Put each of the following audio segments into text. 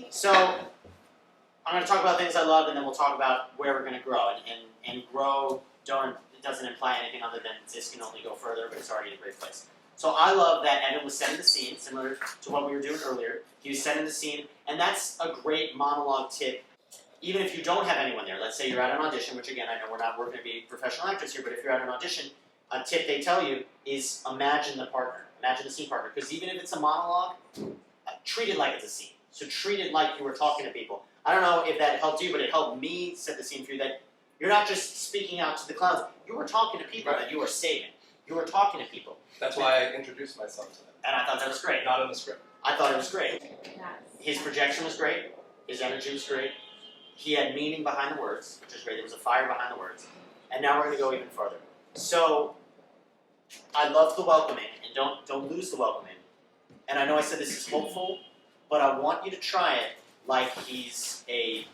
So I'm going to talk about things I love, and then we'll talk about where we're going to grow. And grow, it doesn't imply anything other than this can only go further, but it's already a great place. So I love that Evan was setting the scene, similar to what we were doing earlier. He was setting the scene, and that's a great monologue tip. Even if you don't have anyone there, let's say you're at an audition, which again, I know we're going to be professional actors here, but if you're at an audition, a tip they tell you is imagine the partner, imagine the scene partner, because even if it's a monologue, treat it like it's a scene. So treat it like you were talking to people. I don't know if that helped you, but it helped me set the scene for you that you're not just speaking out to the clouds. You were talking to people that you were saving. You were talking to people. That's why I introduced myself to them. And I thought that was great. Not in the script. I thought it was great. His projection was great. His energy was great. He had meaning behind the words, which is great. There was a fire behind the words. And now we're going to go even further. So I love the welcoming, and don't lose the welcoming. And I know I said this is hopeful, but I want you to try it like he's a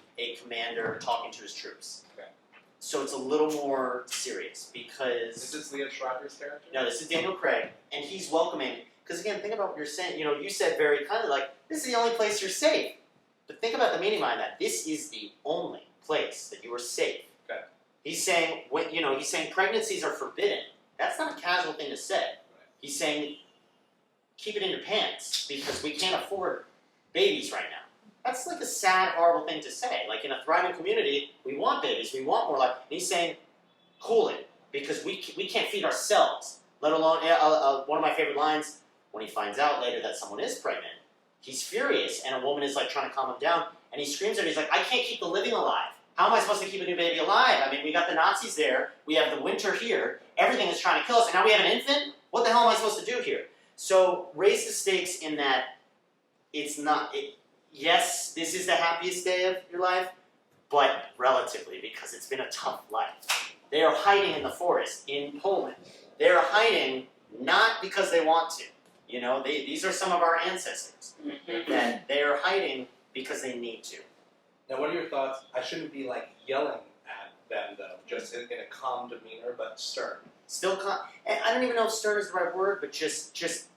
commander talking to his troops. Okay. So it's a little more serious because... Is this Leah Schreiber's character? No, this is Daniel Craig, and he's welcoming. Because again, think about what you're saying. You know, you said very kindly, like, this is the only place you're safe. But think about the meaning behind that. This is the only place that you are safe. Okay. He's saying, he's saying pregnancies are forbidden. That's not a casual thing to say. Right. He's saying, keep it in your pants because we can't afford babies right now. That's like a sad, horrible thing to say. Like in a thriving community, we want babies, we want more life. And he's saying, cool it, because we can't feed ourselves. Let alone, one of my favorite lines, when he finds out later that someone is pregnant, he's furious, and a woman is like trying to calm him down, and he screams at her, he's like, I can't keep the living alive. How am I supposed to keep a new baby alive? I mean, we got the Nazis there, we have the winter here, everything is trying to kill us, and now we have an infant? What the hell am I supposed to do here? So raise the stakes in that it's not, yes, this is the happiest day of your life, but relatively, because it's been a tough life. They are hiding in the forest in Poland. They are hiding not because they want to. You know, these are some of our ancestors that they are hiding because they need to. Now, what are your thoughts? I shouldn't be like yelling at them, though, just in a calm demeanor, but stern. Still calm. And I don't even know if stern is the right word, but just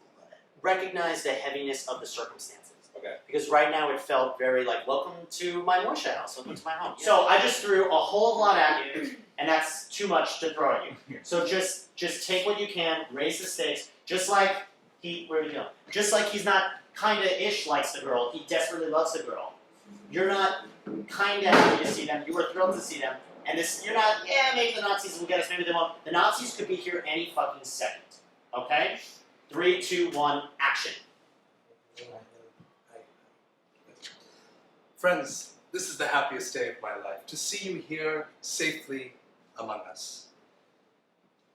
recognize the heaviness of the circumstances. Okay. Because right now it felt very like, welcome to my Moishe House, welcome to my home. So I just threw a whole lot at you, and that's too much to throw at you. So just take what you can, raise the stakes, just like where are we going? Just like he's not kinda-ish likes the girl, he desperately loves the girl. You're not kinda happy to see them, you were thrilled to see them, and you're not, yeah, maybe the Nazis will get us, maybe they won't. The Nazis could be here any fucking second, okay? 3, 2, 1, action. Friends, this is the happiest day of my life, to see you here safely among us.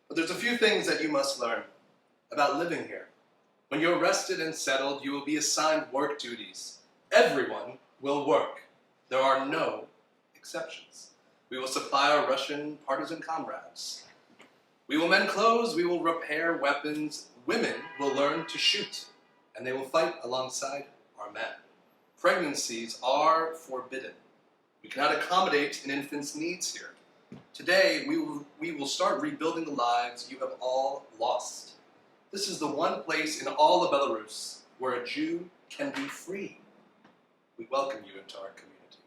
But there's a few things that you must learn about living here. When you're rested and settled, you will be assigned work duties. Everyone will work. There are no exceptions. We will supply our Russian partisan comrades. We will mend clothes, we will repair weapons. Women will learn to shoot, and they will fight alongside our men. Pregnancies are forbidden. We cannot accommodate an infant's needs here. Today, we will start rebuilding the lives you have all lost. This is the one place in all of Belarus where a Jew can be free. We welcome you into our community.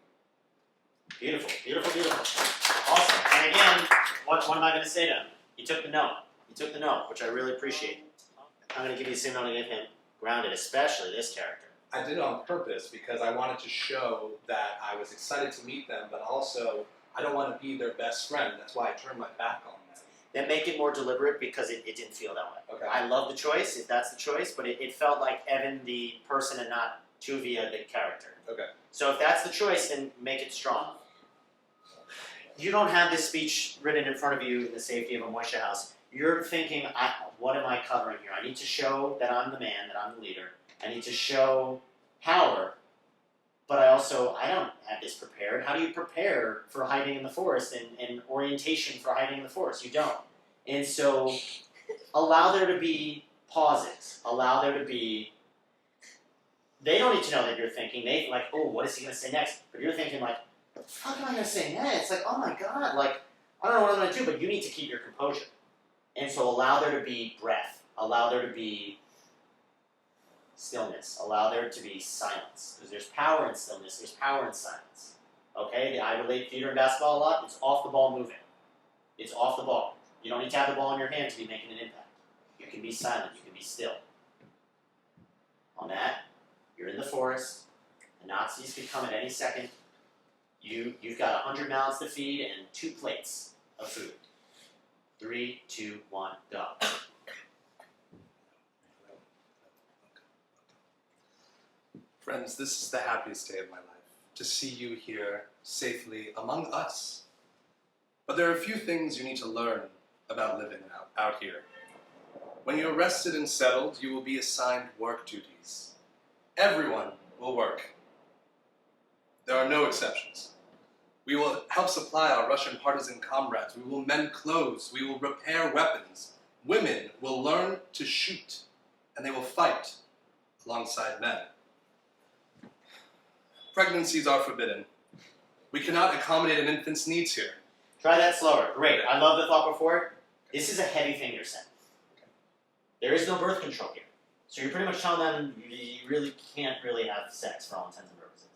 Beautiful, beautiful, beautiful. Awesome. And again, what am I going to say to him? He took the note. He took the note, which I really appreciate. I'm going to give you the same note I gave him. Grounded, especially this character. I did it on purpose because I wanted to show that I was excited to meet them, but also I don't want to be their best friend. That's why I turned my back on them. Then make it more deliberate because it didn't feel that way. Okay. I love the choice, if that's the choice, but it felt like Evan the person and not Tuvia the character. Okay. So if that's the choice, then make it strong. You don't have this speech written in front of you in the safety of a Moishe House. You're thinking, what am I covering here? I need to show that I'm the man, that I'm the leader. I need to show power, but I don't have this prepared. How do you prepare for hiding in the forest and orientation for hiding in the forest? You don't. And so allow there to be pauses. Allow there to be, they don't need to know that you're thinking. They like, oh, what is he going to say next? But you're thinking like, what the fuck am I going to say next? It's like, oh my God, like, I don't know what I'm going to do, but you need to keep your composure. And so allow there to be breath. Allow there to be stillness. Allow there to be silence. Because there's power in stillness, there's power in silence. Okay, I relate theater and basketball a lot. It's off the ball moving. It's off the ball. You don't need to have the ball in your hand to be making an impact. You can be silent, you can be still. On that, you're in the forest. The Nazis could come at any second. You've got 100 mouths to feed and 2 plates of food. 3, 2, 1, go. Friends, this is the happiest day of my life, to see you here safely among us. But there are a few things you need to learn about living out here. When you're rested and settled, you will be assigned work duties. Everyone will work. There are no exceptions. We will help supply our Russian partisan comrades. We will mend clothes. We will repair weapons. Women will learn to shoot, and they will fight alongside men. Pregnancies are forbidden. We cannot accommodate an infant's needs here. Try that slower. Great. I love the thought before it. This is a heavy thing you're saying. There is no birth control here. So you're pretty much telling them you really can't really have sex for all intents and purposes.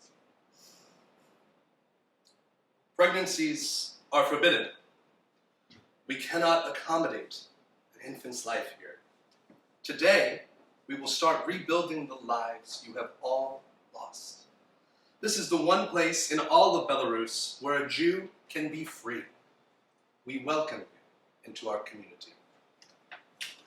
Pregnancies are forbidden. We cannot accommodate an infant's life here. Today, we will start rebuilding the lives you have all lost. This is the one place in all of Belarus where a Jew can be free. We welcome you into our community.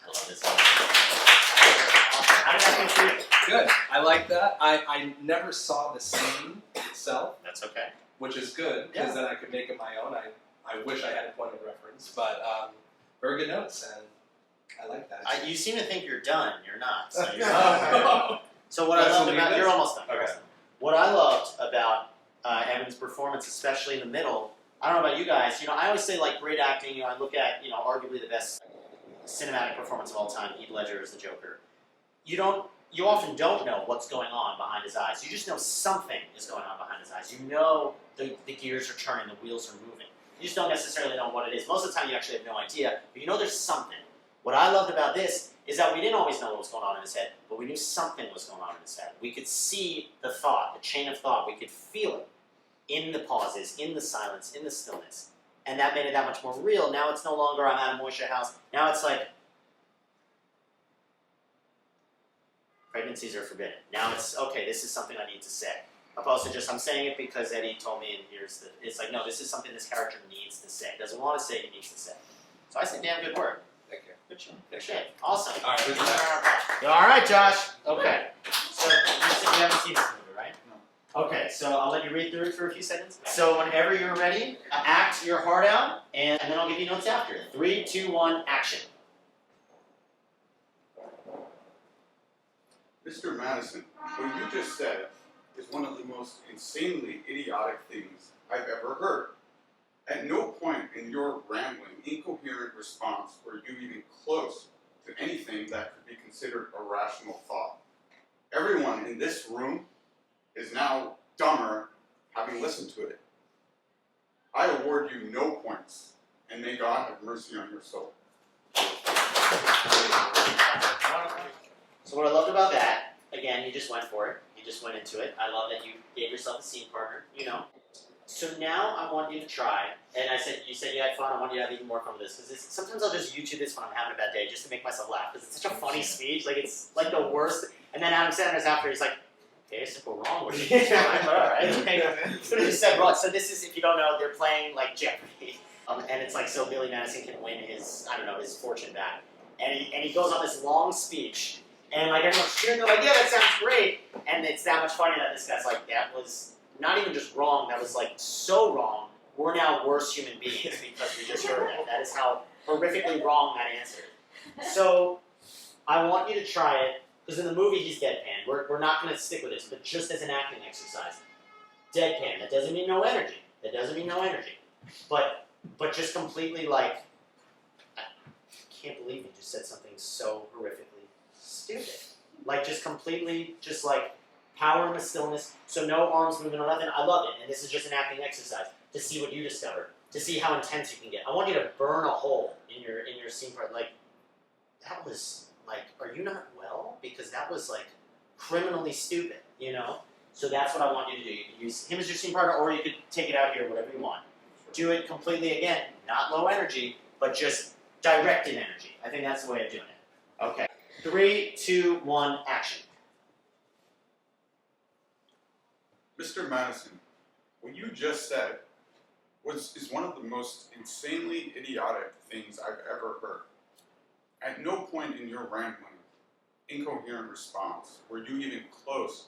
I love this. How did that feel for you? Good. I like that. I never saw the scene itself, That's okay. which is good, because then I could make it my own. I wish I had a point of reference, but very good notes, and I like that. You seem to think you're done. You're not. So, Oh. so what I That's loved what we about did. you're almost done. Okay. What I loved about Evan's performance, especially in the middle, I don't know about you guys. I always say like great acting. I look at arguably the best cinematic performance of all time. Heath Ledger as the Joker. You often don't know what's going on behind his eyes. You just know something is going on behind his eyes. You know the gears are turning, the wheels are moving. You just don't necessarily know what it is. Most of the time you actually have no idea, but you know there's something. What I loved about this is that we didn't always know what was going on in his head, but we knew something was going on in his head. We could see the thought, the chain of thought. We could feel it in the pauses, in the silence, in the stillness. And that made it that much more real. Now it's no longer I'm at a Moishe House. Now it's like pregnancies are forbidden. Now it's, okay, this is something I need to say. Opposed to just, I'm saying it because Eddie told me and here's the, it's like, no, this is something this character needs to say. Doesn't want to say, he needs to say. So I say, damn good work. Thank you. Good shit. Good shit. Awesome. All right, who's next? All right, Josh. Okay. So you said you haven't seen this movie, right? No. Okay, so I'll let you read through it for a few seconds. So whenever you're ready, act your heart out, and then I'll give you notes after. 3, 2, 1, action. Mr. Madison, what you just said is one of the most insanely idiotic things I've ever heard. At no point in your rambling, incoherent response were you even close to anything that could be considered a rational thought. Everyone in this room is now dumber having listened to it. I award you no points, and may God have mercy on your soul. So what I loved about that, again, you just went for it. You just went into it. I love that you gave yourself a scene partner, So now I want you to try, and you said you had fun, I want you to have even more fun with this, because sometimes I'll just YouTube this when I'm having a bad day, just to make myself laugh, because it's such a funny speech, like it's like the worst, and then Adam Sandler's after, he's like, okay, I said, we're wrong with you, but alright, so he said, right, so this is, if you don't know, they're playing like Jeopardy, and it's like, so Billy Madison can win his, his fortune back, and he goes on this long speech, and like everyone's cheering, they're like, yeah, that sounds great, and it's that much funny that this guy's like, that was not even just wrong, that was like so wrong, we're now worse human beings because we just heard that. That is how horrifically wrong that answer is. So, I want you to try it, because in the movie he's deadpan. We're not going to stick with this, but just as an acting exercise. Deadpan, that doesn't mean no energy. That doesn't mean no energy. But just completely like, I can't believe you just said something so horrifically stupid. Like just completely, just like, power in the stillness, so no arms moving or nothing. I love it, and this is just an acting exercise to see what you discover, to see how intense you can get. I want you to burn a hole in your scene part. Like that was like, are you not well? Because that was like criminally stupid, you know? So that's what I want you to do. You can use him as your scene partner, or you could take it out here, whatever you want. Do it completely, again, not low energy, but just directed energy. I think that's the way of doing it. Okay. 3, 2, 1, action. Mr. Madison, what you just said is one of the most insanely idiotic things I've ever heard. At no point in your rambling, incoherent response were you even close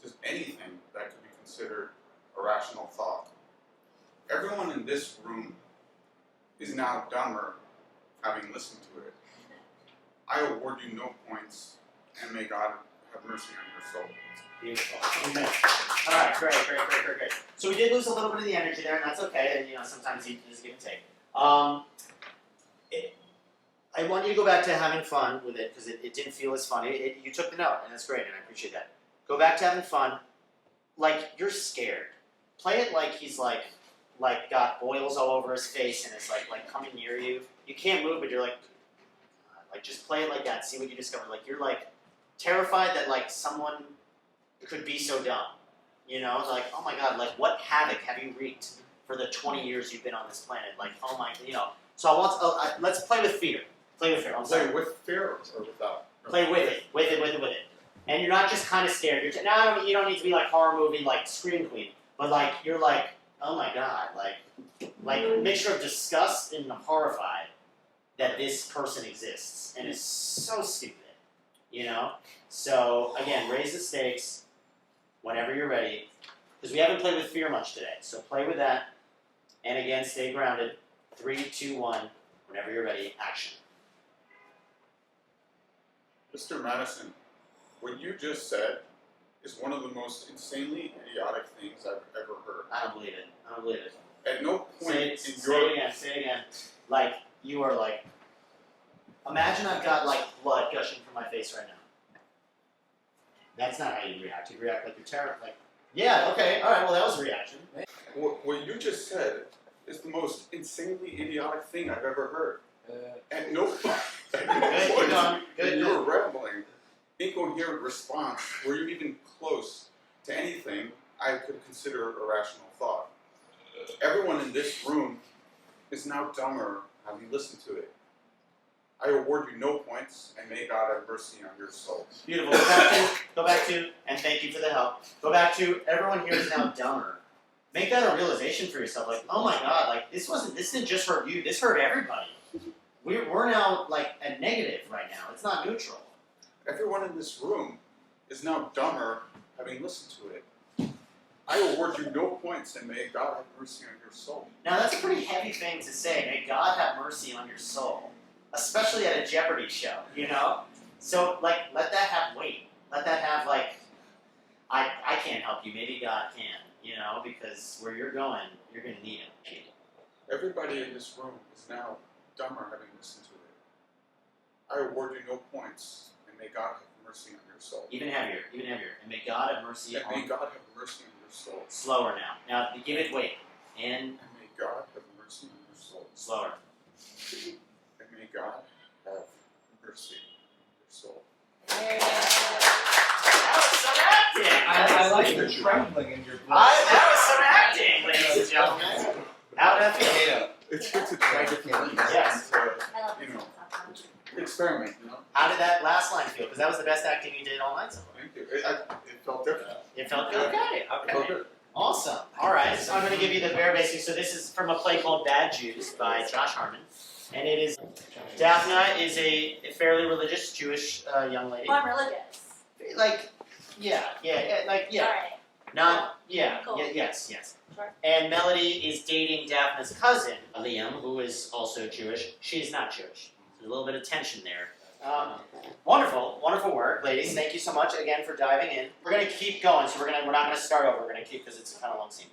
to anything that could be considered a rational thought. Everyone in this room is now dumber having listened to it. I award you no points, and may God have mercy on your soul. Beautiful. Amen. All right, great. So we did lose a little bit of the energy there, and that's okay. And, you know, sometimes you just give and take. I want you to go back to having fun with it, because it didn't feel as funny. You took the note, and that's great, and I appreciate that. Go back to having fun. Like, you're scared. Play it like he's like got boils all over his face and is like coming near you. You can't move, but you're like just play it like that. See what you discover. Like you're like terrified that like someone could be so dumb. You know, like oh my God, like what havoc have you wreaked for the 20 years you've been on this planet? Like oh my, you know. So let's play with fear. Play with fear. I'm sorry. Play with fear or without? Play with it. And you're not just kind of scared. You're you don't need to be like horror movie like Scream Queen, but like you're like oh my God, like mixture of disgust and horrified that this person exists and is so stupid, you know? So again, raise the stakes whenever you're ready, because we haven't played with fear much today. So play with that, and again, stay grounded. 3, 2, 1, whenever you're ready, action. Mr. Madison, what you just said is one of the most insanely idiotic things I've ever heard. I don't believe it. At no point Say in your... it again. Like, you are like, imagine I've got like blood gushing from my face right now. That's not how you react. You react like you're terrified. Like, yeah, okay, all right, well, that was a reaction. What you just said is the most insanely idiotic thing I've ever heard. At no point in your rambling, incoherent response were you even close to anything I could consider a rational thought. Everyone in this room is now dumber having listened to it. I award you no points, and may God have mercy on your soul. Beautiful. Go back to, and thank you for the help. Go back to, everyone here is now dumber. Make that a realization for yourself. Like, oh my God, like this didn't just hurt you. This hurt everybody. We're now like a negative right now. It's not neutral. Everyone in this room is now dumber having listened to it. I award you no points, and may God have mercy on your soul. Now that's a pretty heavy thing to say. May God have mercy on your soul, especially at a Jeopardy show, you know. So like, let that have weight. Let that have like, I can't help you. Maybe God can, you know, because where you're going, you're going to need Him. Everybody in this room is now dumber having listened to it. I award you no points, and may God have mercy on your soul. Even heavier. And may God have mercy And on may God have mercy on your soul. Slower now. Now give it weight. And may God have mercy on your soul. Slower. And may God have mercy on your soul. That was some acting. I like the trembling in your voice. That was some acting, ladies and gentlemen. How did that feel? It's good to try different things. Yes. You know, experiment, you know? How did that last line feel? Because that was the best acting you did all night so far. Thank you. It felt different. It felt good? Okay. It felt good. Awesome. All right. So I'm going to give you the bare basics. So this is from a play called Bad Jews by Josh Harmon. And it is, Daphne is a fairly religious Jewish young lady. Well, I'm religious. Like, yeah. Alright. Not, yeah, Cool. yes. Sure. And Melody is dating Daphne's cousin, Liam, who is also Jewish. She's not Jewish. There's a little bit of tension there. Wonderful work, ladies. Thank you so much again for diving in. We're gonna keep going, so we're not gonna start over. We're gonna keep because it's a kind of long scene.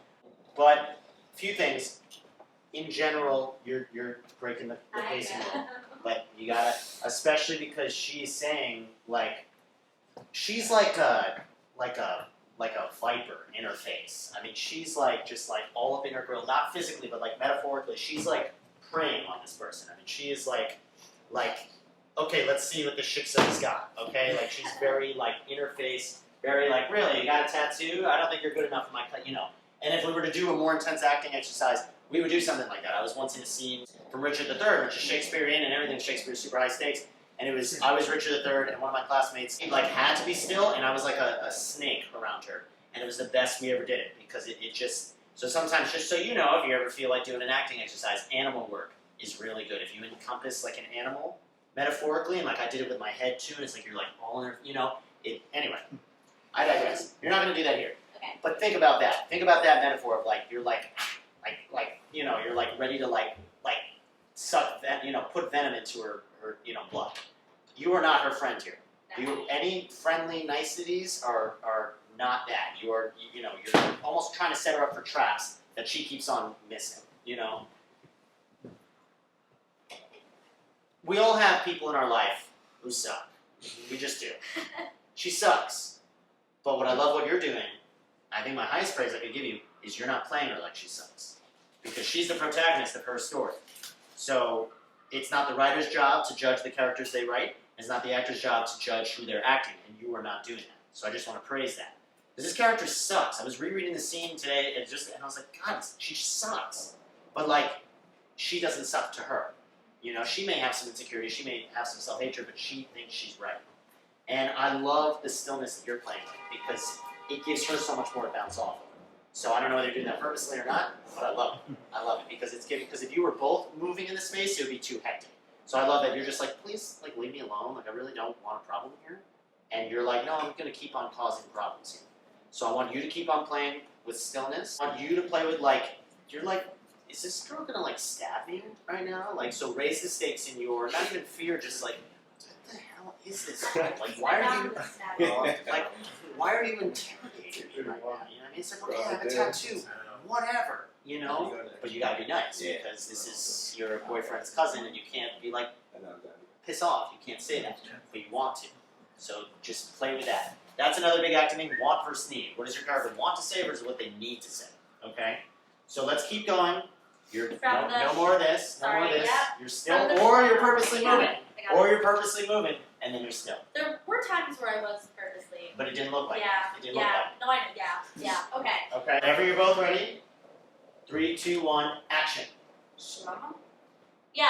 But a few things. In general, you're breaking the pacing, but you gotta, especially because she's saying like, she's like a viper in her face. I mean, she's like just like all up in her grill, not physically, but like metaphorically. She's like preying on this person. I mean, she is like okay, let's see what the shiksa's got, okay? Like, she's very, like, in her face, very, like, really, you got a tattoo? I don't think you're good enough for my, you know. And if we were to do a more intense acting exercise, we would do something like that. I was once in a scene from Richard III, which is Shakespearean and everything. Shakespeare's super high stakes. And I was Richard III, and one of my classmates, like, had to be still, and I was like a snake around her. And it was the best we ever did it, because it just, so sometimes, just so you know, if you ever feel like doing an acting exercise, animal work is really good. If you encompass, like, an animal, metaphorically, and, like, I did it with my head, too, and it's like you're, like, all in her, you know, anyway. I digress. You're not going to do that here. Okay. But think about that. Think about that metaphor of, like, you're, like, you know, you're, like, ready to, like, suck that, you know, put venom into her, you know, blood. You are not her friend here. Any friendly niceties are not that. You're almost trying to set her up for traps that she keeps on missing, you know? We all have people in our life who suck. We just do. She sucks. But what I love what you're doing, I think my highest praise I could give you, is you're not playing her like she sucks. Because she's the protagonist of her story. So it's not the writer's job to judge the characters they write. It's not the actor's job to judge who they're acting, and you are not doing that. So I just want to praise that. Because this character sucks. I was rereading the scene today, and I was like, God, she sucks. But, like, she doesn't suck to her. You know, she may have some insecurity, she may have some self-hatred, but she thinks she's right. And I love the stillness that you're playing with, because it gives her so much more to bounce off of. So I don't know whether you're doing that purposely or not, but I love it. I love it, because because if you were both moving in the space, it would be too hectic. So I love that you're just like, please, like, leave me alone. Like, I really don't want a problem here. And you're like, no, I'm going to keep on causing problems here. So I want you to keep on playing with stillness. I want you to play with, like, you're like, is this girl going to, like, stab me right now? Like, so raise the stakes in your, not even fear, just like, what the hell is this girl? Like, why are you interrogating me right now? You know what I mean? It's like, okay, I have a tattoo. Whatever, you know? But you gotta be nice, because this is your boyfriend's cousin, and you can't be like, piss off. You can't say that, but you want to. So just play with that. That's another big acting thing, want versus need. What does your character want to say versus what they need to say, okay? So let's keep going. No more of this, no more of this. You're still, or you're purposely moving. Or you're purposely moving, and then you're still. There were times where I was purposely. But it didn't look like it. It didn't look like it. No, I know. Yeah. Okay. Okay, whenever you're both ready, 3, 2, 1, action. Shlomo? Yeah.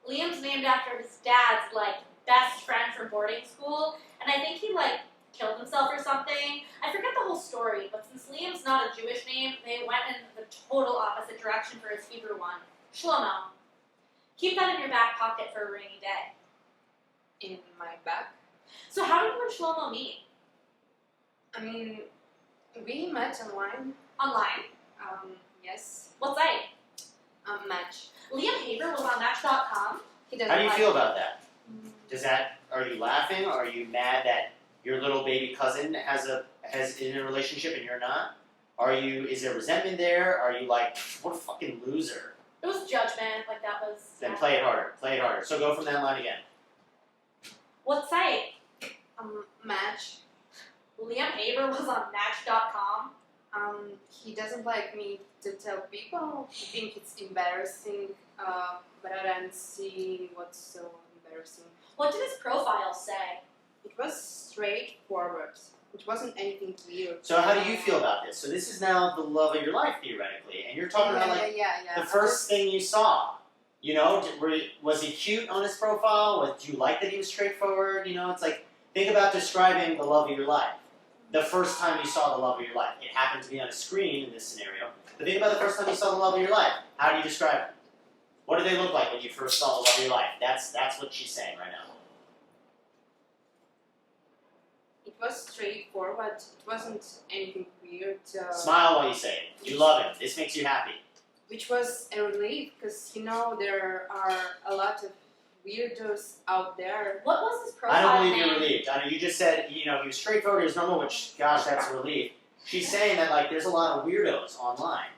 Liam's named after his dad's, like, best friend from boarding school, and I think he, like, killed himself or something. I forget the whole story, but since Liam's not a Jewish name, they went in the total opposite direction for his Hebrew one. Shlomo. Keep that in your back pocket for a rainy day. In my back? So how did you and Shlomo meet? I mean, we met online. Online? Yes. What site? Match. Liam Haber was on Match.com. He doesn't How do you like feel about that? Are you laughing, or are you mad that your little baby cousin has in a relationship and you're not? Is there resentment there? Are you like, what a fucking loser? It was judgment, like that was... Then play it harder. So go from that line again. What site? Match. Liam Haber was on Match.com. He doesn't like me to tell people. He thinks it's embarrassing, rather than seeing what's so embarrassing. What did his profile say? It was straightforward. It wasn't anything weird. So how do you feel about this? So this is now the love of your life, theoretically, and you're talking about like the first thing you saw. You know, was he cute on his profile? Do you like that he was straightforward? You know, it's like, think about describing the love of your life. The first time you saw the love of your life. It happened to be on a screen in this scenario. But think about the first time you saw the love of your life. How do you describe it? What did they look like when you first saw the love of your life? That's what she's saying right now. It was straightforward. It wasn't anything weird. Smile while you say it. You love him. This makes you happy. Which was a relief, because, you know, there are a lot of weirdos out there. What was his profile I don't believe name? you're relieved. I know you just said, you know, he was straightforward, he was normal, which, gosh, that's a relief. She's saying that, like, there's a lot of weirdos online.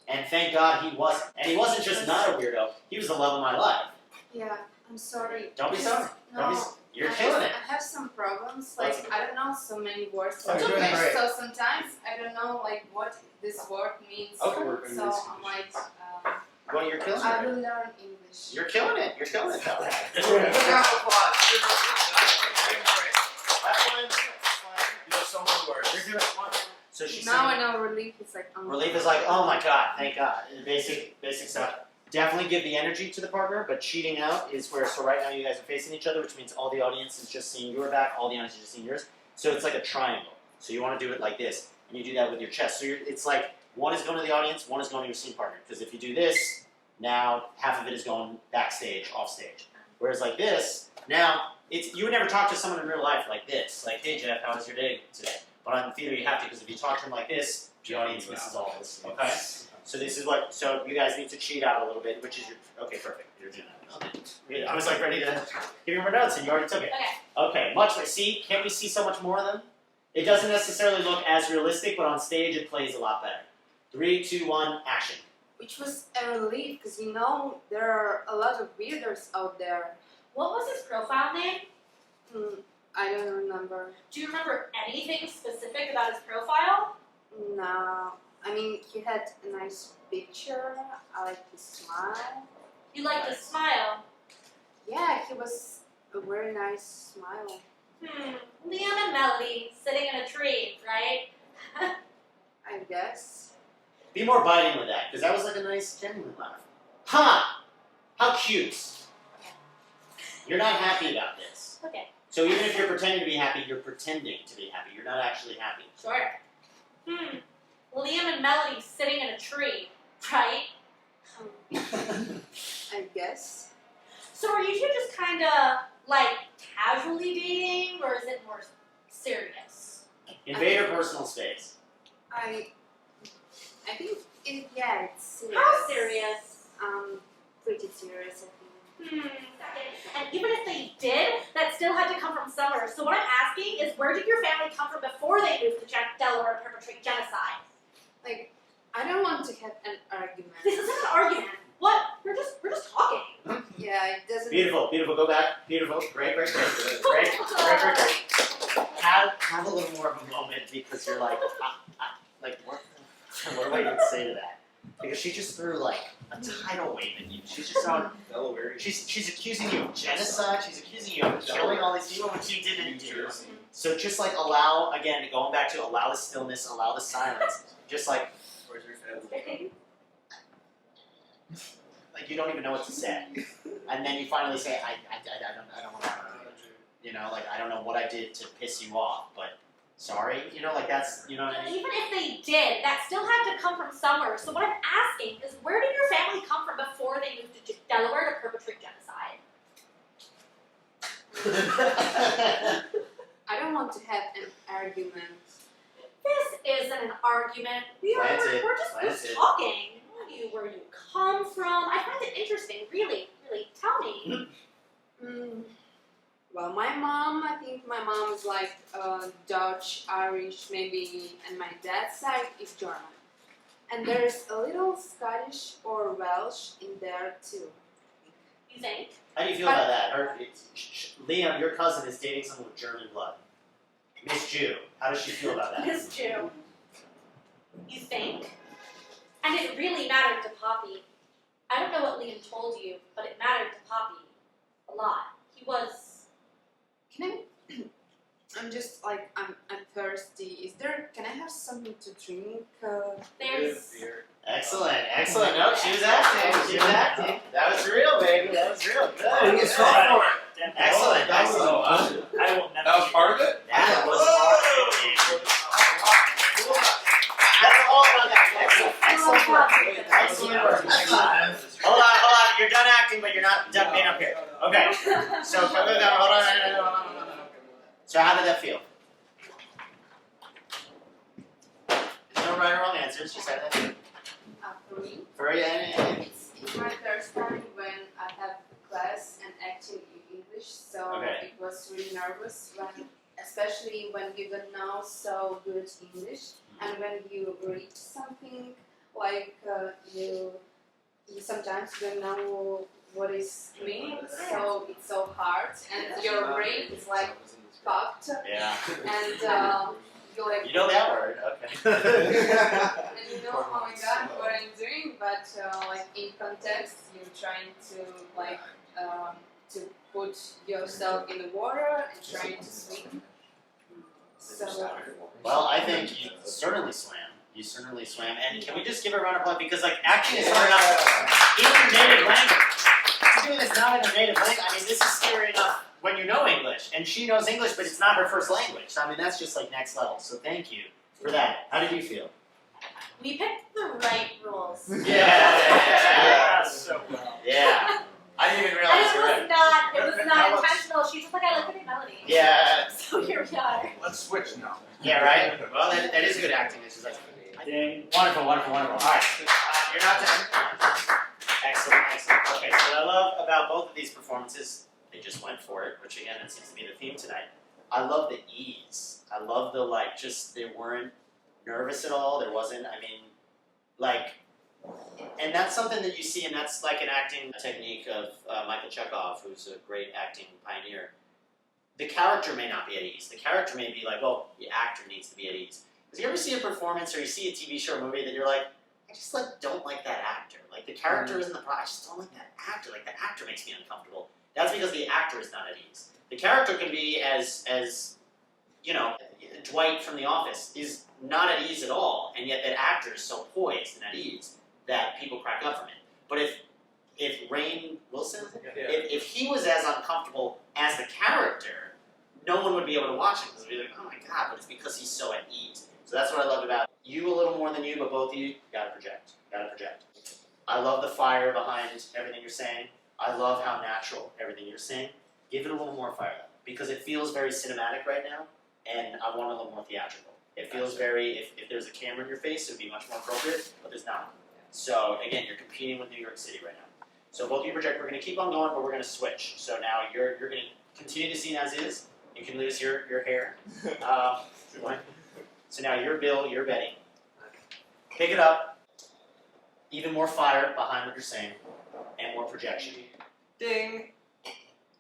And thank God he wasn't. And he wasn't just not a weirdo, he was the love of my life. Yeah, I'm sorry. Don't be sorry. No, You're killing it. I have some problems, like, I don't know so many words. Oh, you're doing great. So sometimes I don't know, like, what this word means. Okay. So I'm like, Well, you're killing I it. will learn English. You're killing it. You're killing it, though. Round of applause. You're doing great. That's why I'm doing it. That's why I'm doing You have so many words. it. You're doing it smart. So she's Now saying, I know relief is like relief is like, oh my god, thank god. And basic stuff. Definitely give the energy to the partner, but cheating out is where, so right now you guys are facing each other, which means all the audience is just seeing your back, all the audience is just seeing yours. So it's like a triangle. So you want to do it like this, and you do that with your chest. So it's like one is going to the audience, one is going to your scene partner. Because if you do this, now half of it is going backstage, off stage. Whereas like this, now you would never talk to someone in real life like this, like, hey Jeff, how was your day today? But on theater you have to, because if you talk to them like this, the audience misses all this. Okay. So this is what. So you guys need to cheat out a little bit, which is your. Okay, perfect. You're doing that. Okay. I was like ready to give you more notes, and you already took it. Okay. Okay. Much like, see, can't we see so much more of them? It doesn't necessarily look as realistic, but on stage it plays a lot better. 3, 2, 1, action. which was a relief because you know there are a lot of weirdos out there. What was his profile name? I don't remember. Do you remember anything specific about his profile? No, I mean he had a nice picture. I like his smile. You liked his smile. Yeah, he was a very nice smile. Liam and Melody sitting in a tree, right? I guess. Be more biting with that, because that was like a nice, genuine laugh. Ha! How cute. You're not happy about this. Okay, So even if you're pretending to be happy, you're pretending to be happy. You're not actually happy. sure. Liam and Melody sitting in a tree, right? I guess. So are you two just kind of like casually dating, or is it more serious? Invade her personal space. I think yeah, it's serious. How serious? Pretty serious, I think. And even if they did, that still had to come from somewhere. So what I'm asking is, where did your family come from before they moved to Delaware to perpetrate genocide? Like, I don't want to have an argument. This isn't an argument. What? We're just talking. Yeah, it doesn't. Beautiful, beautiful. Go back. Beautiful. Great, great, great. Great, great, great, great. Have a little more of a moment, because you're like what do I even say to that? Because she just threw like a tidal wave at you. She's just throwing. Delaware. She's accusing you of genocide. She's accusing you of killing all these people, which you didn't do. So just like allow, again, going back to allow the stillness, allow the silence. Just like Where's your family? you don't even know what to say, and then you finally say, I don't want to. You know, like I don't know what I did to piss you off, but sorry. You know, like that's, you know what I mean. Even if they did, that still had to come from somewhere. So what I'm asking is, where did your family come from before they moved to Delaware to perpetrate genocide? I don't want to have an argument. This isn't an argument. We're just talking. Where you come from? I find it interesting. Really. Tell me. Well, I think my mom is like Dutch, Irish, maybe, and my dad's side is German. And there's a little Scottish or Welsh in there too. You think? How do you feel about that? Liam, your cousin, is dating someone with German blood. Miss Jew. How does she feel about that? Miss Jew. You think? And it really mattered to Poppy. I don't know what Liam told you, but it mattered to Poppy a lot. He was. Can I? I'm just like I'm thirsty. Can I have something to drink? There's. Excellent. No, she was acting. That was real, baby. That was real. Good. Excellent. I will never. That was part of it? That was part. That's all about that. Excellent work. Excellent work. Hold on. You're done acting, but you're not done being up here. Okay. So hold on. So how did that feel? There's no right or wrong answers. Just how did that feel? For me, For you. it's my first time when I have class and acting in English, so Okay. it was really nervous especially when you don't know so good English, and when you read something like you sometimes don't know what is meaning, so it's so hard, and your brain is like fucked, Yeah. and like You know that word, okay. and you know, oh my god, what I'm doing, but like in context, you're trying to like to put yourself in the water and trying to swim. So Well, I think you certainly swam. You certainly swam. And can we just give her a round of applause? Because, like, acting is hard enough in your native language. You're doing this not in her native language. I mean, this is scary enough when you know English. And she knows English, but it's not her first language. So, I mean, that's just, like, next level. So thank you for that. How did you feel? We picked the right rules. Yeah. So well. Yeah. I didn't even And realize you're right. it was not intentional. She's just like, I like the melody. Yeah. So here we are. Let's switch now. Yeah, right? Well, that is good acting. It's just like, Ding. wonderful, wonderful, wonderful. All right. You're not done. Excellent, excellent. Okay, so what I love about both of these performances, they just went for it, which again, that seems to be the theme tonight. I love the ease. I love the, like, just, they weren't nervous at all. There wasn't, I mean, like, and that's something that you see, and that's like an acting technique of Michael Chekhov, who's a great acting pioneer. The character may not be at ease. The character may be like, well, the actor needs to be at ease. Because you ever see a performance or you see a TV show or movie that you're like, I just like don't like that actor. Like the character isn't the problem. I just don't like that actor. Like the actor makes me uncomfortable. That's because the actor is not at ease. The character can be as you know, Dwight from The Office is not at ease at all, and yet that actor is so poised and at ease that people crack up from it. But if Rainn Wilson, if he was as uncomfortable as the character, no one would be able to watch him because they'd be like, oh my god, but it's because he's so at ease. So that's what I love about you a little more than you, but both of you gotta project. Gotta project. I love the fire behind everything you're saying. I love how natural everything you're saying. Give it a little more fire because it feels very cinematic right now, and I want a little more theatrical. It feels very, if there's a camera in your face, it would be much more appropriate, but there's not. So again, you're competing with New York City right now. So both of you project, we're gonna keep on going, but we're gonna switch. So now you're gonna continue the scene as is. You can lose your hair. So now you're Bill, you're Betty. Pick it up. Even more fire behind what you're saying, and more projection. Ding.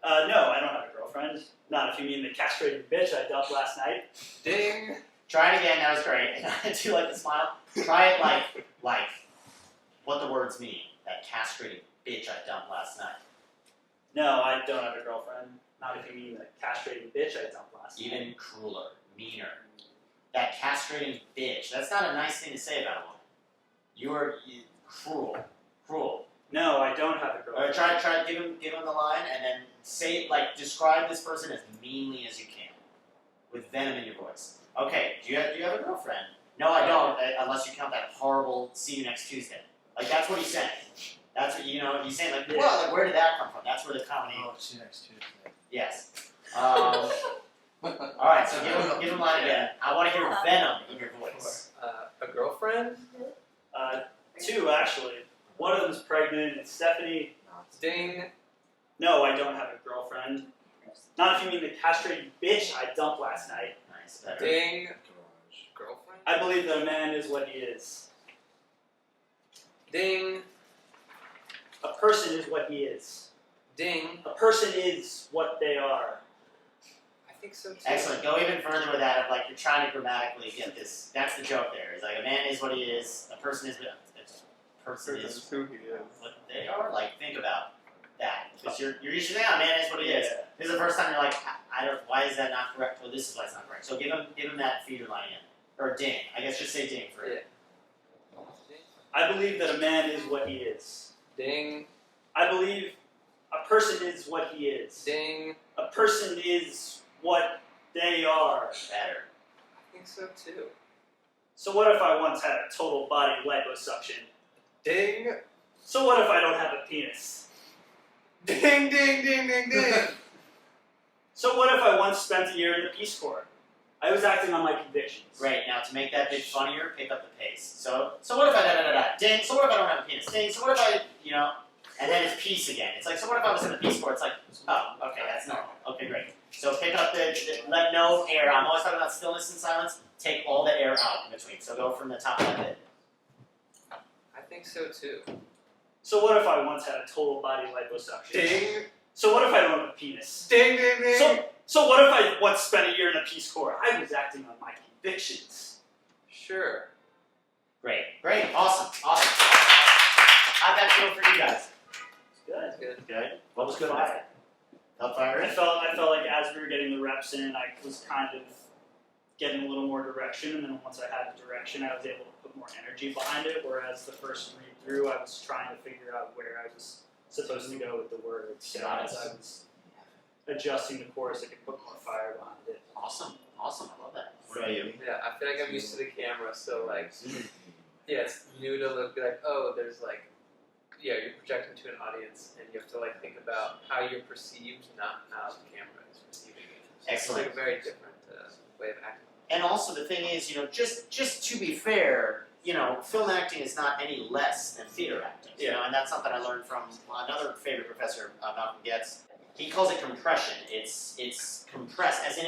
No, I don't have a girlfriend. Not if you mean the castrated bitch I dumped last night. Ding. Try it again, that was great. Do you like the smile? Try it like what the words mean. That castrated bitch I dumped last night. No, I don't have a girlfriend. Not if you mean the castrated bitch I dumped last night. Even crueler, meaner. That castrating bitch. That's not a nice thing to say about a woman. You're cruel. Cruel. No, I don't have a Or girlfriend. try give him the line and then say describe this person as meanly as you can. With venom in your voice. Okay, do you have a girlfriend? No, I don't, unless you count that horrible see you next Tuesday. Like that's what he's saying. That's what he's saying like, well, like where did that come from? That's where the comedy. Oh, see you next Tuesday. Yes. Alright, so give him line again. I want to hear venom in your voice. A girlfriend? Two, actually. One of them's pregnant, it's Stephanie. Ding. No, I don't have a girlfriend. Not if you mean the castrated bitch I dumped last night. Nice, better. Ding. Girlfriend? I believe that a man is what he is. Ding. A person is what he is. Ding. A person is what they are. I think so too. Excellent. Go even further with that of like you're trying to grammatically get this. That's the joke there. It's like a man is what he is. A person is Who he is. what they are. Like think about that. Because you're usually saying, a man is what he is. This is the first time you're like, I don't. Why is that not correct? Well, this is why it's not correct. So give him that feeder line again. Or ding. I guess just say ding for it. I believe that a man is what he is. Ding. I believe a person is what he is. Ding. A person is what they are. Better. I think so too. So what if I once had a total body liposuction? Ding. So what if I don't have a penis? Ding, ding, ding, ding, ding. So what if I once spent a year in the Peace Corps? I was acting on my convictions. Great. Now to make that bit funnier, pick up the pace. So what if I da ding? So what if I don't have a penis? Ding. So what if I and then it's peace again. It's like so what if I was in the Peace Corps? It's like oh okay that's normal. Okay great. So pick up let no air. I'm always talking about stillness and silence. Take all the air out in between. So go from the top of that bit. I think so too. So what if I once had a total body liposuction? Ding. So what if I don't have a penis? Ding, ding, ding. So what if I once spent a year in a Peace Corps? I was acting on my convictions. Sure. Great, awesome. How'd that feel for you guys? Good. Good. Good. What was good about it? Felt fire? I felt like as we were getting the reps in, I was kind of getting a little more direction, and then once I had the direction, I was able to put more energy behind it. Whereas the first read through, I was trying to figure out where I was supposed to go with the words. So Got it. as I was adjusting the chorus, I could put more fire behind it. Awesome. I love that. What about you? Yeah, I feel like I'm used to the camera, so like, yeah, it's new to look like, oh, there's like, yeah, you're projecting to an audience, and you have to like think about how you're perceived, not how the camera is perceiving it. So Excellent. It's like a very different way of acting. And also the thing is, just to be fair, film acting is not any less than theater acting. And that's something I learned from another favorite professor, Malcolm Getz. He calls it compression. It's compressed, as in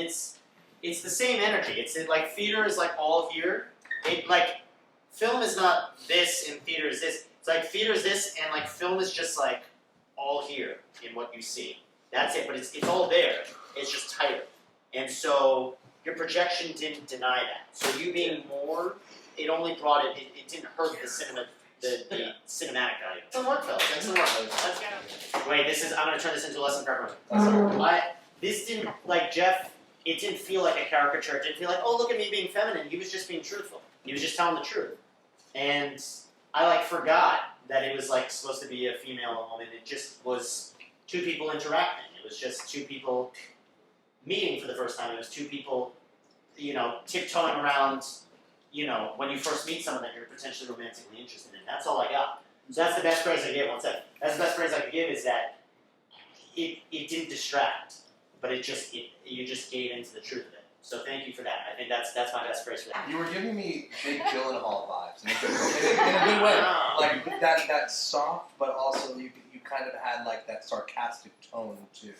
it's the same energy. It's like theater is like all here. Film is not this and theater is this. It's like theater is this and like film is just like all here in what you see. That's it. But it's all there. It's just tighter. And so your projection didn't deny that. So you being more, it only brought it. It didn't hurt the cinematic value. Excellent work, fellas. Excellent work. Let's get it. Wait, I'm going to turn this into a lesson for everyone. This didn't, like Jeff, it didn't feel like a caricature. It didn't feel like, oh, look at me being feminine. He was just being truthful. He was just telling the truth. And I forgot that it was supposed to be a female and a woman. It just was two people interacting. It was just two people meeting for the first time. It was two people, tiptoeing around, when you first meet someone that you're potentially romantically interested in. That's all I got. So that's the best praise I give. One second. That's the best praise I could give is that it didn't distract, but you just gave into the truth of it. So thank you for that. I think that's my best praise for that. You were giving me Jake Gyllenhaal vibes in a good way. Like that soft, but also you kind of had that sarcastic tone too,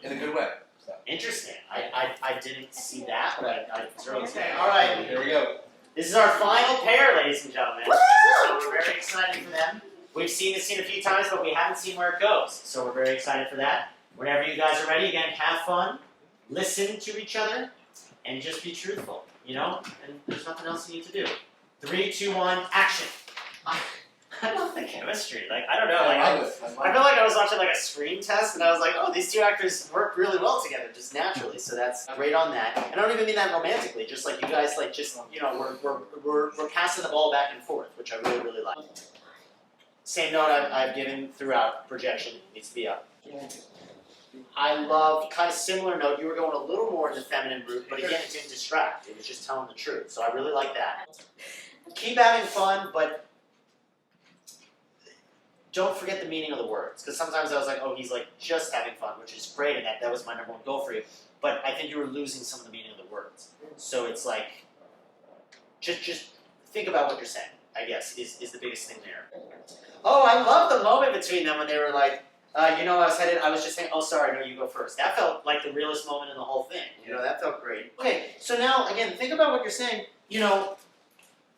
in a good way. So. Interesting. I didn't see that, but I certainly see that. All right, Here we go. This is our final pair, ladies and gentlemen. So we're very excited for them. We've seen this scene a few times, but we haven't seen where it goes. So we're very excited for that. Whenever you guys are ready, again, have fun, listen to each other, and just be truthful, And there's nothing else you need to do. 3, 2, 1, action. I love the chemistry. I don't know. I feel like I was watching a screen test, and I was like, oh, these two actors work really well together, just naturally. So that's great on that. And I don't even mean that romantically. Just you guys, we're passing the ball back and forth, which I really, really like. Same note I've given throughout. Projection needs to be up. I love kind of similar note. You were going a little more in the feminine route, but again, it didn't distract. It was just telling the truth. So I really like that. Keep having fun, but don't forget the meaning of the words. Because sometimes I was like, oh, he's just having fun, which is great, and that was my number one goal for you. But I think you were losing some of the meaning of the words. So it's just think about what you're saying, I guess, is the biggest thing there. Oh, I love the moment between them when they were I was just saying, oh, sorry, no, you go first. That felt like the realest moment in the whole thing. That felt great. Okay, so now, again, think about what you're saying.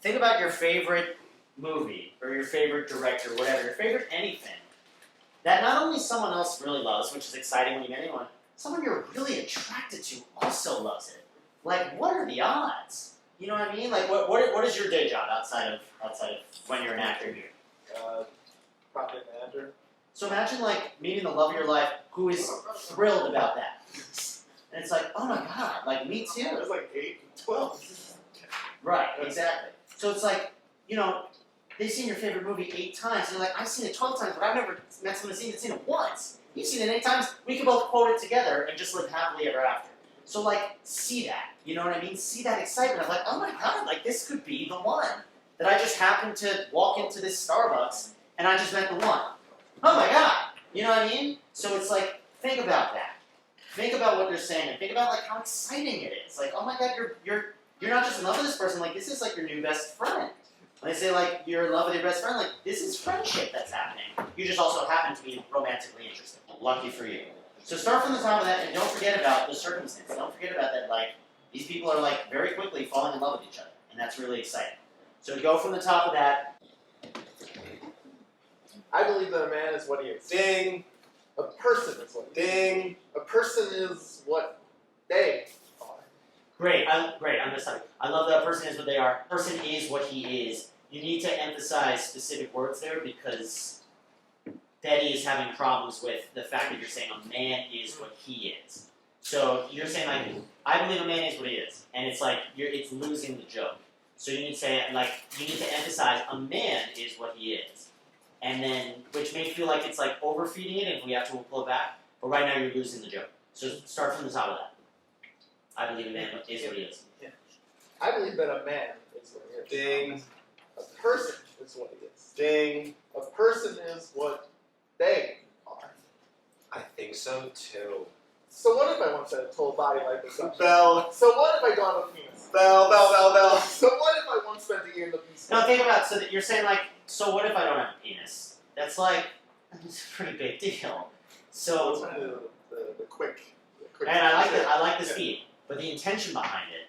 Think about your favorite movie or your favorite director, whatever, your favorite anything that not only someone else really loves, which is exciting when you meet anyone, someone you're really attracted to also loves it. What are the odds? You know what I mean? What is your day job outside of when you're an actor here? Project manager. So imagine meeting the love of your life who is thrilled about that. And it's oh my god, me too. It was 8, 12. Right, exactly. So it's they've seen your favorite movie 8 times, and you're I've seen it 12 times, but I've never met someone who's seen it once. You've seen it 8 times, we can both quote it together and just live happily ever after. So see that, you know what I mean? See that excitement of oh my god, this could be the one. That I just happened to walk into this Starbucks, and I just met the one. Oh my god, you know what I mean? So it's think about that. Think about what they're saying, and think about how exciting it is. Oh my god, you're not just in love with this person, this is your new best friend. When they say you're in love with your best friend, this is friendship that's happening. You just also happen to be romantically interested. Lucky for you. So start from the top of that, and don't forget about the circumstance. Don't forget about that, these people are very quickly falling in love with each other, and that's really exciting. So go from the top of that. I believe that a man is what he is. Ding. A person is what. Ding. A person is what they are. Great, I'm gonna stop. I love that person is what they are. Person is what he is. You need to emphasize specific words there because Betty is having problems with the fact that you're saying a man is what he is. So you're saying like, I believe a man is what he is, and it's like it's losing the joke. So you need to say like you need to emphasize a man is what he is, and then which may feel like it's like overfeeding it, and if we have to we'll pull it back. But right now you're losing the joke. So start from the top of that. I believe a man is what he is. I believe that a man is what he is. Ding. A person is what he is. Ding. A person is what they are. I think so too. So what if I once had a total body liposuction? Bell. So what if I don't have a penis? Bell. So what if I once spent a year in the Peace Corps? Now think about so that you're saying like, so what if I don't have a penis? That's like it's a pretty big deal. So Let's do the quick. and I like the speed, but the intention behind it.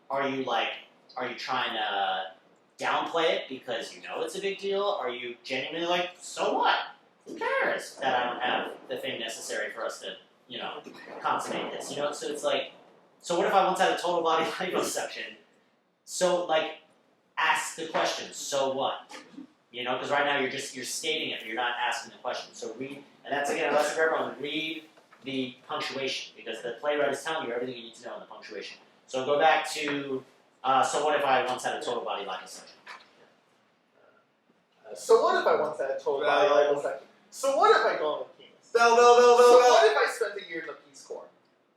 Are you trying to downplay it because you know it's a big deal? Are you genuinely like, so what? Who cares that I don't have the thing necessary for us to, consummate this? So it's like, so what if I once had a total body liposuction? So like, ask the question. So what? Because right now you're stating it, but you're not asking the question. So read, and that's again a lesson for everyone. Read the punctuation because the playwright is telling you everything you need to know in the punctuation. So go back to, so what if I once had a total body liposuction? So what if I once had a total body liposuction? So what if I don't have a penis? Bell. So what if I spent a year in the Peace Corps?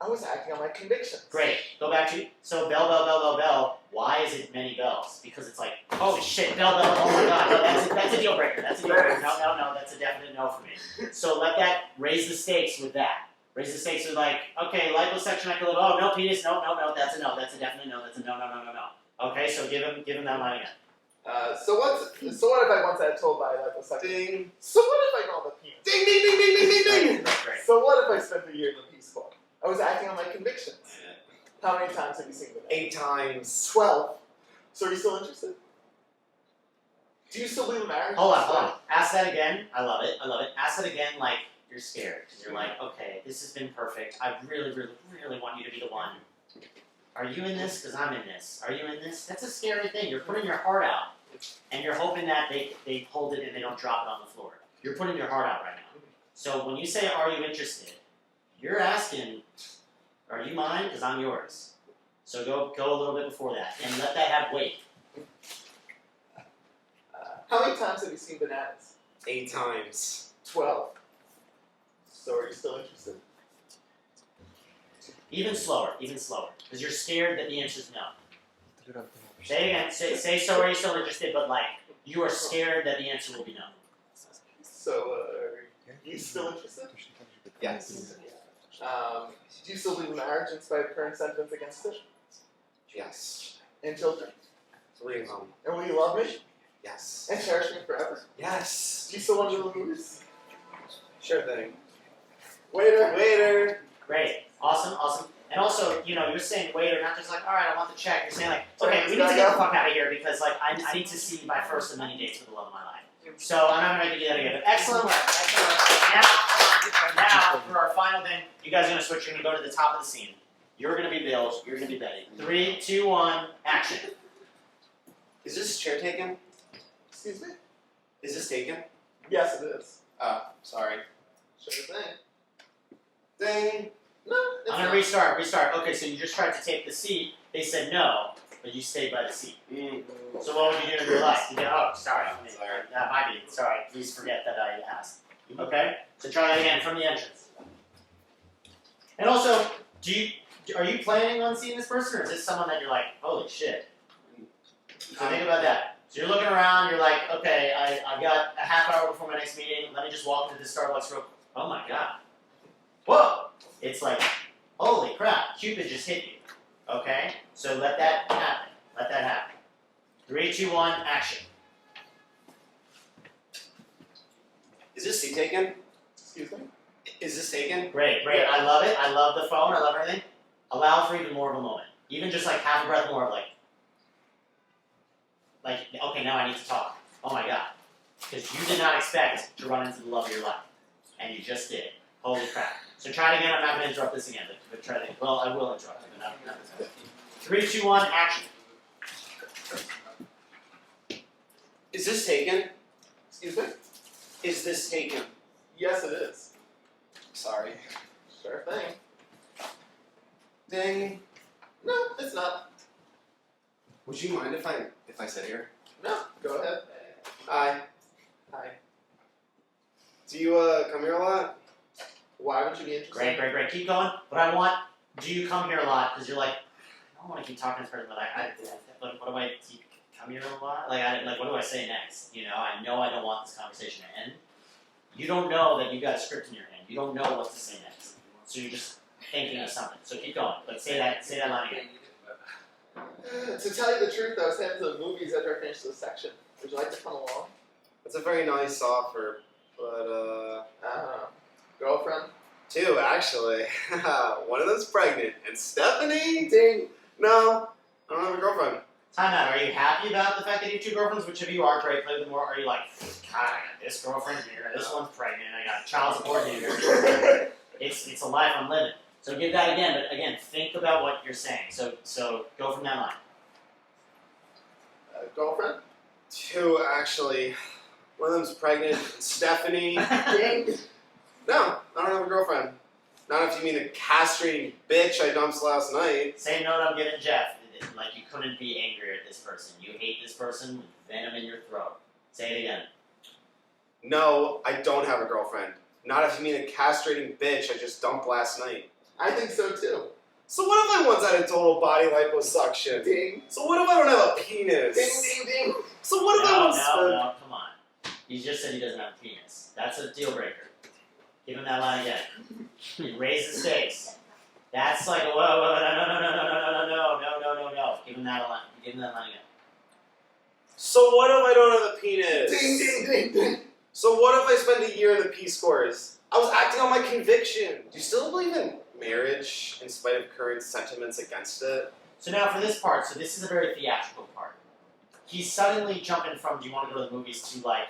I was acting on my convictions. Great. Go back to, so bell. Why is it many bells? Because it's like, holy shit, bell, oh my god, no, that's a deal breaker. That's a deal breaker. No, that's a definite no for me. So let that, raise the stakes with that. Raise the stakes with like, okay, liposuction, I can live, oh, no penis, no, that's a no, that's a definite no, that's a no. Okay, so give him that line again. So what if I once had a total body liposuction? Ding. So what if I don't have a penis? Ding. That's great. So what if I spent a year in the Peace Corps? I was acting on my convictions. How many times have you seen that? 8 times. 12. So are you still interested? Do you still believe in marriage? Hold on. Ask that again. I love it. Ask that again like you're scared. Because you're like, okay, this has been perfect. I really, really, really want you to be the one. Are you in this? Because I'm in this. Are you in this? That's a scary thing. You're putting your heart out. And you're hoping that they hold it and they don't drop it on the floor. You're putting your heart out right now. So when you say, are you interested? You're asking, are you mine? Because I'm yours. So go a little bit before that and let that have weight. How many times have you seen bananas? 8 times. 12. So are you still interested? Even slower. Because you're scared that the answer is no. Say it again. Say so are you still interested, but like you are scared that the answer will be no. So are you still interested? Yes. Do you still believe in marriage in spite of current sentiments against it? Yes. And children? 3 of them. And will you love me? Yes. And cherish me forever? Yes. Do you still want to do the movies? Sure thing. Waiter! Great. Awesome. And also, you're saying waiter, not just like, all right, I want the check. You're saying like, okay, we need to get the fuck out of here because like I need to see my first of many dates with the love of my life. So I'm not going to give you that again. But excellent work. Now for our final thing, you guys are going to switch. You're going to go to the top of the scene. You're going to be Bill. You're going to be Betty. 3, 2, 1, action. Is this chair taken? Excuse me? Is this taken? Yes, it is. Oh, sorry. Sure thing. Ding. No, it's I'm going to restart. Okay, so you just tried to take the seat. They said no, but you stayed by the seat. So what would you do in your life? You go, oh, sorry. That might be. Sorry. Please forget that I asked. Okay? So try that again from the entrance. And also, are you planning on seeing this person, or is this someone that you're like, holy shit? So think about that. So you're looking around, you're like, okay, I've got a half hour before my next meeting. Let me just walk into the Starbucks real quick. Oh my god. Whoa! It's like, holy crap, Cupid just hit you. Okay? So let that happen. 3, 2, 1, action. Is this seat taken? Excuse me? Is this taken? Great. I love it. I love the phone. I love everything. Allow for even more of a moment. Even just like half a breath more of like, okay, now I need to talk. Oh my god. Because you did not expect to run into the love of your life. And you just did. Holy crap. So try it again. I'm not going to interrupt this again, but try it again. Well, I will interrupt you, but not this time. 3, 2, 1, action. Is this taken? Excuse me? Is this taken? Yes, it is. Sorry. Sure thing. Ding. No, it's not. Would you mind if I sit here? No, go ahead. Hi. Hi. Do you come here a lot? Why would you be interested? Great. Keep going. But I want, do you come here a lot? Because you're like, I don't want to keep talking to this person, but what do I keep come here a lot? Like, what do I say next? You know I don't want this conversation to end. You don't know that you've got a script in your hand. You don't know what to say next. So you're just thinking of something. So keep going. But say that line again. To tell you the truth, I was headed to the movies after I finished this section. Would you like to come along? That's a very nice offer, but Girlfriend? 2 actually. One of them's pregnant, and Stephanie? Ding! No, I don't have a girlfriend. Time out. Are you happy about the fact that you have 2 girlfriends? Which of you are great? Play them more. Are you like, God, I got this girlfriend here, this one's pregnant, I got child support here. It's a life I'm living. So give that again, but again, think about what you're saying. So go from that line. Girlfriend? 2 actually. One of them's pregnant, and Stephanie? Ding! No, I don't have a girlfriend. Not if you mean the castrating bitch I dumped last night. Same note I'm giving Jeff. Like you couldn't be angrier at this person. You hate this person with venom in your throat. Say it again. No, I don't have a girlfriend. Not if you mean the castrating bitch I just dumped last night. I think so too. So what if I once had a total body liposuction? Ding! So what if I don't have a penis? Ding, ding, ding! So what if I once No, come on. He just said he doesn't have a penis. That's a deal breaker. Give him that line again. He raised the stakes. That's like, whoa, no. Give him that line. Give him that line again. So what if I don't have a penis? Ding, ding, ding, ding! So what if I spend a year in the Peace Corps? I was acting on my conviction. Do you still believe in marriage in spite of current sentiments against it? So now for this part, so this is a very theatrical part. He's suddenly jumping from, do you want to go to the movies, to like,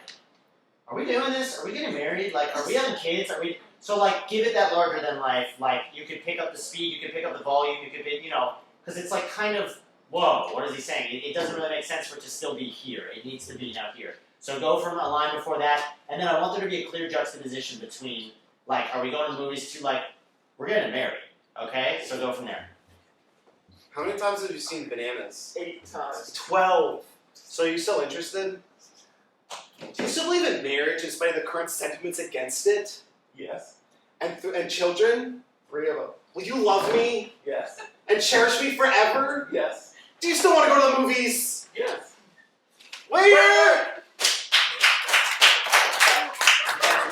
are we doing this? Are we getting married? Like, are we having kids? Are we? So like, give it that larger than life. Like, you could pick up the speed, you could pick up the volume, you could be, because it's like kind of, whoa, what is he saying? It doesn't really make sense for it to still be here. It needs to be now here. So go from a line before that, and then I want there to be a clear juxtaposition between, like, are we going to the movies to, like, we're getting married, okay? So go from there. How many times have you seen Bananas? 8 times. 12. So are you still interested? Do you still believe in marriage in spite of the current sentiments against it? Yes. And children? 3 of them. Will you love me? Yes. And cherish me forever? Yes. Do you still want to go to the movies? Yes. Waiter!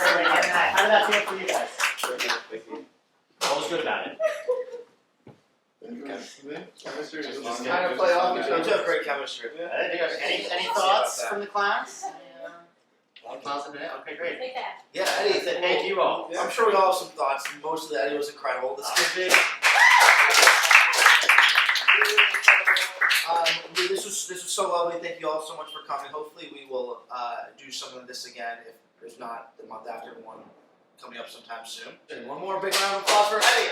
How did that feel for you guys? Thank you. What was good about it? Chemistry is Just kind of play off each You two other. have great chemistry. Any thoughts from the class? Any thoughts on that? Okay, great. Take that. Yeah, Eddie, Thank you all. I'm sure we all have some thoughts. Most of that, Eddie was incredible. This was so lovely. Thank you all so much for coming. Hopefully, we will do something like this again. If there's not the month after, one coming up sometime soon. And one more big round of applause for Eddie.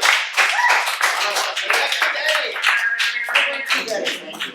Thank you.